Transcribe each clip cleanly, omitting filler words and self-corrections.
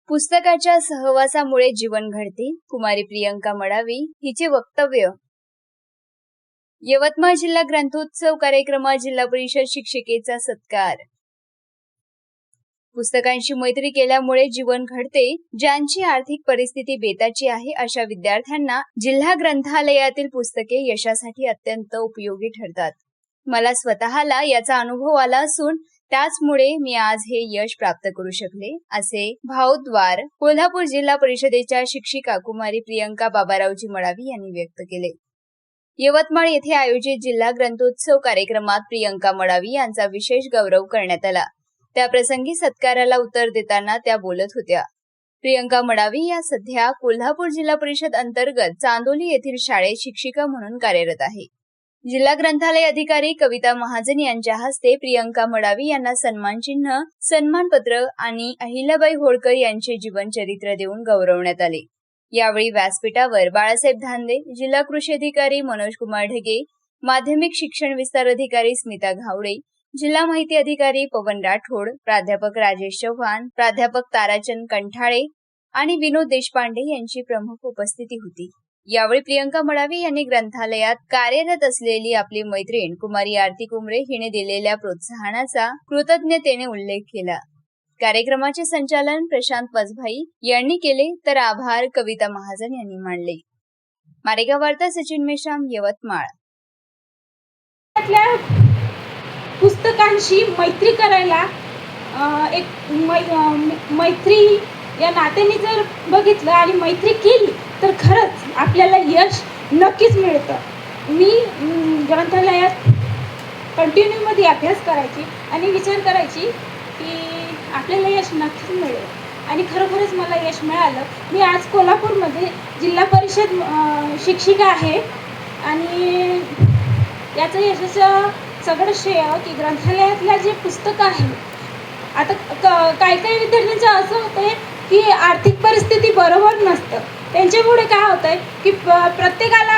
पुस्तकाच्या सहवासामुळे जीवन घडते. कुमारी प्रियंका मडावी हिचे वक्तव्य. यवतमाळ जिल्हा ग्रंथोत्सव कार्यक्रमात जिल्हा परिषद शिक्षिकेचा सत्कार. पुस्तकांशी मैत्री केल्यामुळे जीवन घडते. ज्यांची आर्थिक परिस्थिती बेताची आहे अशा विद्यार्थ्यांना जिल्हा ग्रंथालयातील पुस्तके यशासाठी अत्यंत उपयोगी ठरतात. मला स्वतःला याचा अनुभव आला असून त्याचमुळे मी आज हे यश प्राप्त करू शकले, असे भावोद्गार कोल्हापूर जिल्हा परिषदेच्या शिक्षिका कुमारी प्रियंका बाबारावजी मडावी यांनी व्यक्त केले. यवतमाळ येथे आयोजित जिल्हा ग्रंथोत्सव कार्यक्रमात प्रियंका मडावी यांचा विशेष गौरव करण्यात आला. त्याप्रसंगी सत्काराला उत्तर देताना त्या बोलत होत्या. प्रियंका मडावी या सध्या कोल्हापूर जिल्हा परिषद अंतर्गत चांदोली येथील शाळेत शिक्षिका म्हणून कार्यरत आहे. जिल्हा ग्रंथालय अधिकारी कविता महाजन यांच्या हस्ते प्रियंका मडावी यांना सन्मान चिन्ह, सन्मानपत्र आणि अहिल्याबाई होळकर यांचे जीवनचरित्र देऊन गौरवण्यात आले. यावेळी व्यासपीठावर बाळासाहेब धांदे, जिल्हा कृषी अधिकारी मनोज कुमार ढगे, माध्यमिक शिक्षण विस्तार अधिकारी स्मिता घावडे, जिल्हा माहिती अधिकारी पवन राठोड, प्राध्यापक राजेश चव्हाण, प्राध्यापक ताराचंद कंठाळे आणि विनोद देशपांडे यांची प्रमुख उपस्थिती होती. यावेळी प्रियंका मडावी यांनी ग्रंथालयात कार्यरत असलेली आपली मैत्रीण कुमारी आरती कुमरे हिने दिलेल्या प्रोत्साहनाचा कृतज्ञतेने उल्लेख केला. कार्यक्रमाचे संचालन प्रशांत वजभाई यांनी केले तर आभार कविता महाजन यांनी मानले. मारेगाव वार्ता सचिन मेश्राम, यवतमाळ. पुस्तकांशी मैत्री करायला एक मैत्री या नात्याने जर बघितलं आणि मैत्री केली तर खरंच आपल्याला यश नक्कीच मिळतं. मी ग्रंथालयात कंटिन्यूमध्ये अभ्यास करायची आणि विचार करायची की आपल्याला यश नक्कीच मिळेल आणि खरोखरच मला यश मिळालं. मी आज कोल्हापूरमध्ये जिल्हा परिषद शिक्षिका आहे आणि याचं यशाचं सगळं श्रेय की ग्रंथालयातल्या जे पुस्तकं आहे. आता काही विद्यार्थ्यांचं असं होतंय की आर्थिक परिस्थिती बरोबर नसतं. त्यांच्यामुळे काय होतंय की प्रत्येकाला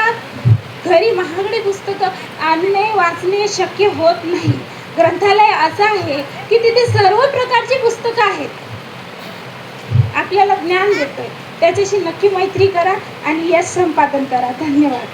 घरी महागडी पुस्तकं आणणे वाचणे शक्य होत नाही. ग्रंथालय असं आहे की तिथे सर्व प्रकारची पुस्तकं आहेत, आपल्याला ज्ञान देतंय. त्याच्याशी नक्की मैत्री करा आणि यश संपादन करा. धन्यवाद.